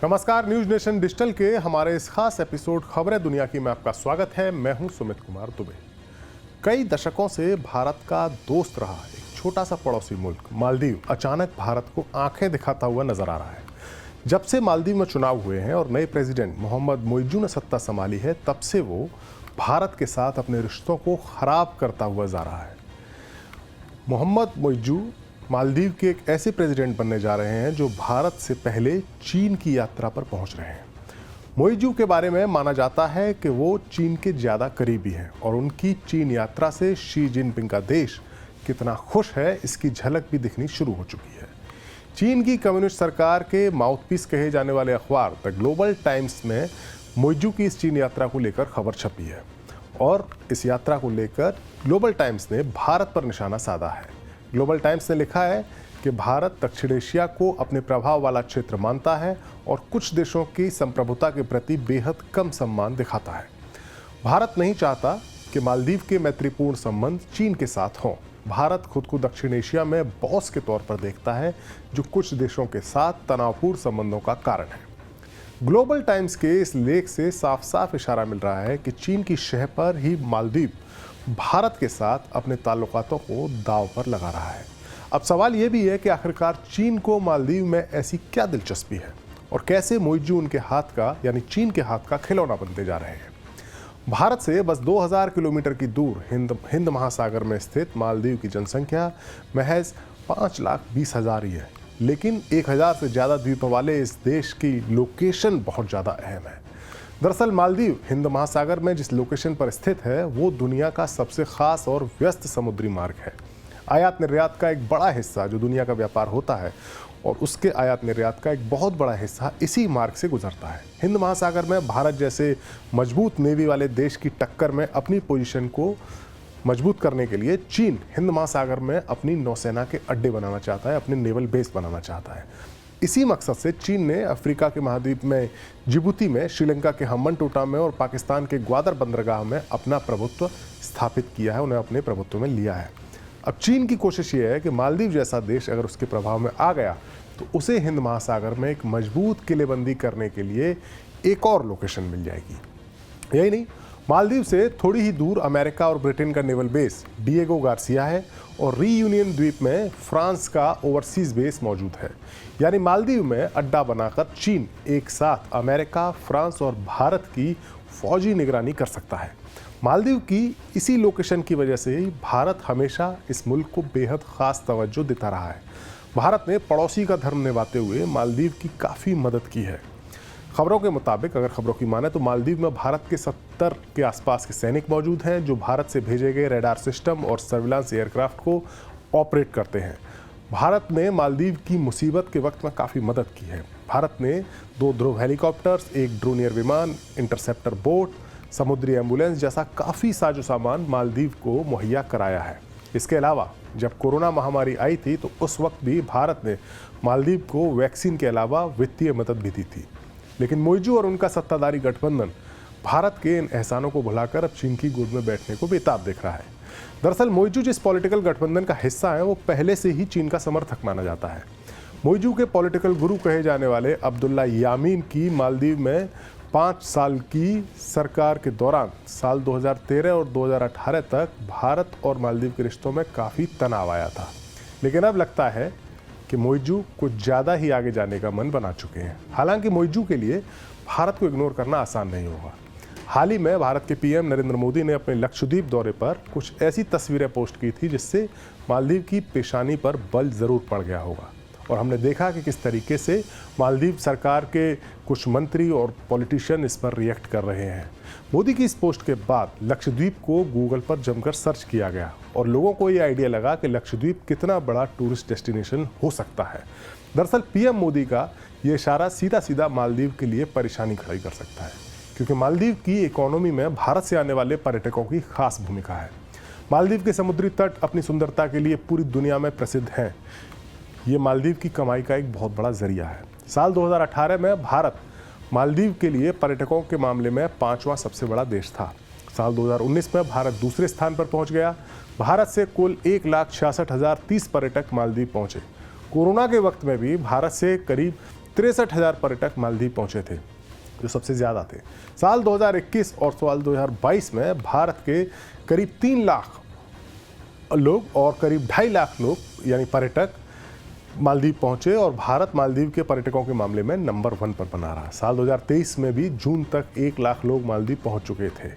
नमस्कार, news nation digital के हमारे इस खास एपिसोड खबरें दुनिया की में आपका स्वागत है। मैं हूं सुमित कुमार दुबे। कई दशकों से भारत का दोस्त रहा एक छोटा सा पड़ोसी मुल्क मालदीव अचानक भारत को आंखें दिखाता हुआ नजर आ रहा है। जब से मालदीव में चुनाव हुए हैं और नए प्रेसिडेंट मोहम्मद मोइजू ने सत्ता संभाली है, तब से वो भारत के साथ अपने रिश्तों को खराब करता हुआ जा रहा है। मोहम्मद मोइजू मालदीव के एक ऐसे प्रेसिडेंट बनने जा रहे हैं जो भारत से पहले चीन की यात्रा पर पहुंच रहे हैं। मोइजू के बारे में माना जाता है कि वो चीन के ज़्यादा करीबी हैं और उनकी चीन यात्रा से शी जिनपिंग का देश कितना खुश है, इसकी झलक भी दिखनी शुरू हो चुकी है। चीन की कम्युनिस्ट सरकार के माउथपीस कहे जाने वाले अखबार द ग्लोबल टाइम्स में मोइजू की इस चीन यात्रा को लेकर खबर छपी है और इस यात्रा को लेकर ग्लोबल टाइम्स ने भारत पर निशाना साधा है। ग्लोबल टाइम्स ने लिखा है कि भारत दक्षिण एशिया को अपने प्रभाव वाला क्षेत्र मानता है और कुछ देशों की संप्रभुता के प्रति बेहद कम सम्मान दिखाता है। भारत नहीं चाहता कि मालदीव के मैत्रीपूर्ण संबंध चीन के साथ हों। भारत खुद को दक्षिण एशिया में बॉस के तौर पर देखता है, जो कुछ देशों के साथ तनावपूर्ण संबंधों का कारण है। ग्लोबल टाइम्स के इस लेख से साफ साफ इशारा मिल रहा है कि चीन की शह पर ही मालदीव भारत के साथ अपने ताल्लुकातों को दांव पर लगा रहा है। अब सवाल यह भी है कि आखिरकार चीन को मालदीव में ऐसी क्या दिलचस्पी है और कैसे मोइजू उनके हाथ का यानी चीन के हाथ का खिलौना बनते जा रहे हैं। भारत से बस 2000 किलोमीटर की दूर हिंद महासागर में स्थित मालदीव की जनसंख्या महज 5,20,000 ही है, लेकिन 1000 से ज़्यादा द्वीपों वाले इस देश की लोकेशन बहुत ज़्यादा अहम है। दरअसल मालदीव हिंद महासागर में जिस लोकेशन पर स्थित है वो दुनिया का सबसे खास और व्यस्त समुद्री मार्ग है। आयात निर्यात का एक बड़ा हिस्सा जो दुनिया का व्यापार होता है और उसके आयात निर्यात का एक बहुत बड़ा हिस्सा इसी मार्ग से गुजरता है। हिंद महासागर में भारत जैसे मजबूत नेवी वाले देश की टक्कर में अपनी पोजीशन को मजबूत करने के लिए चीन हिंद महासागर में अपनी नौसेना के अड्डे बनाना चाहता है, अपने नेवल बेस बनाना चाहता है। इसी मकसद से चीन ने अफ्रीका के महाद्वीप में जिबूती में, श्रीलंका के हम्बनटोटा में और पाकिस्तान के ग्वादर बंदरगाह में अपना प्रभुत्व स्थापित किया है, उन्हें अपने प्रभुत्व में लिया है। अब चीन की कोशिश ये है कि मालदीव जैसा देश अगर उसके प्रभाव में आ गया तो उसे हिंद महासागर में एक मजबूत किलेबंदी करने के लिए एक और लोकेशन मिल जाएगी। यही नहीं, मालदीव से थोड़ी ही दूर अमेरिका और ब्रिटेन का नेवल बेस डिएगो गार्सिया है और रीयूनियन द्वीप में फ्रांस का ओवरसीज बेस मौजूद है। यानी मालदीव में अड्डा बनाकर चीन एक साथ अमेरिका, फ्रांस और भारत की फौजी निगरानी कर सकता है। मालदीव की इसी लोकेशन की वजह से ही भारत हमेशा इस मुल्क को बेहद खास तवज्जो देता रहा है। भारत ने पड़ोसी का धर्म निभाते हुए मालदीव की काफ़ी मदद की है। खबरों के मुताबिक, अगर खबरों की माने तो मालदीव में भारत के 70 के आसपास के सैनिक मौजूद हैं जो भारत से भेजे गए रडार सिस्टम और सर्विलांस एयरक्राफ्ट को ऑपरेट करते हैं। भारत ने मालदीव की मुसीबत के वक्त में काफ़ी मदद की है। भारत ने 2 ध्रुव हेलीकॉप्टर्स, 1 ड्रोनियर विमान, इंटरसेप्टर बोट, समुद्री एम्बुलेंस जैसा काफ़ी साजो सामान मालदीव को मुहैया कराया है। इसके अलावा जब कोरोना महामारी आई थी तो उस वक्त भी भारत ने मालदीव को वैक्सीन के अलावा वित्तीय मदद भी दी थी। लेकिन मोइजू और उनका सत्ताधारी गठबंधन भारत के इन एहसानों को भुलाकर अब चीन की गोद में बैठने को बेताब देख रहा है। दरअसल मोइजू जिस पॉलिटिकल गठबंधन का हिस्सा है वो पहले से ही चीन का समर्थक माना जाता है। मोइजू के पॉलिटिकल गुरु कहे जाने वाले अब्दुल्ला यामीन की मालदीव में 5 साल की सरकार के दौरान साल 2013 और 2018 तक भारत और मालदीव के रिश्तों में काफ़ी तनाव आया था। लेकिन अब लगता है कि मोइजू कुछ ज़्यादा ही आगे जाने का मन बना चुके हैं। हालांकि मोइजू के लिए भारत को इग्नोर करना आसान नहीं होगा। हाल ही में भारत के पीएम नरेंद्र मोदी ने अपने लक्षद्वीप दौरे पर कुछ ऐसी तस्वीरें पोस्ट की थी जिससे मालदीव की पेशानी पर बल ज़रूर पड़ गया होगा और हमने देखा कि किस तरीके से मालदीव सरकार के कुछ मंत्री और पॉलिटिशियन इस पर रिएक्ट कर रहे हैं। मोदी की इस पोस्ट के बाद लक्षद्वीप को गूगल पर जमकर सर्च किया गया और लोगों को ये आइडिया लगा कि लक्षद्वीप कितना बड़ा टूरिस्ट डेस्टिनेशन हो सकता है। दरअसल पीएम मोदी का ये इशारा सीधा सीधा मालदीव के लिए परेशानी खड़ी कर सकता है, क्योंकि मालदीव की इकोनॉमी में भारत से आने वाले पर्यटकों की खास भूमिका है। मालदीव के समुद्री तट अपनी सुंदरता के लिए पूरी दुनिया में प्रसिद्ध हैं। ये मालदीव की कमाई का एक बहुत बड़ा जरिया है। साल 2018 में भारत मालदीव के लिए पर्यटकों के मामले में 5वां सबसे बड़ा देश था। साल 2019 में भारत दूसरे स्थान पर पहुंच गया। भारत से कुल 1,66,030 पर्यटक मालदीव पहुंचे। कोरोना के वक्त में भी भारत से करीब 63,000 पर्यटक मालदीव पहुंचे थे, जो सबसे ज़्यादा थे। साल 2021 और साल 2022 में भारत के करीब 3 लाख लोग और करीब 2.5 लाख लोग यानी पर्यटक मालदीव पहुंचे और भारत मालदीव के पर्यटकों के मामले में नंबर 1 पर बना रहा। साल 2023 में भी जून तक 1 लाख लोग मालदीव पहुंच चुके थे।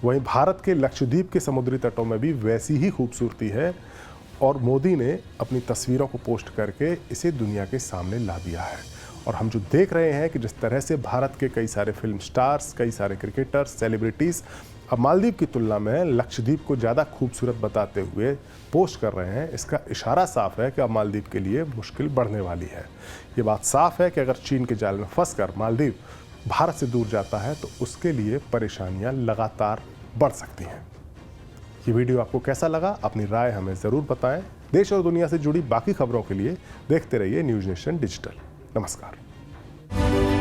वहीं भारत के लक्षद्वीप के समुद्री तटों में भी वैसी ही खूबसूरती है और मोदी ने अपनी तस्वीरों को पोस्ट करके इसे दुनिया के सामने ला दिया है। और हम जो देख रहे हैं कि जिस तरह से भारत के कई सारे फिल्म स्टार्स, कई सारे क्रिकेटर्स, सेलिब्रिटीज़ अब मालदीव की तुलना में लक्षद्वीप को ज़्यादा खूबसूरत बताते हुए पोस्ट कर रहे हैं, इसका इशारा साफ है कि अब मालदीव के लिए मुश्किल बढ़ने वाली है। ये बात साफ है कि अगर चीन के जाल में फंसकर मालदीव भारत से दूर जाता है तो उसके लिए परेशानियां लगातार बढ़ सकती हैं। ये वीडियो आपको कैसा लगा? अपनी राय हमें ज़रूर बताएं। देश और दुनिया से जुड़ी बाकी खबरों के लिए देखते रहिए न्यूज़ नेशन डिजिटल। नमस्कार।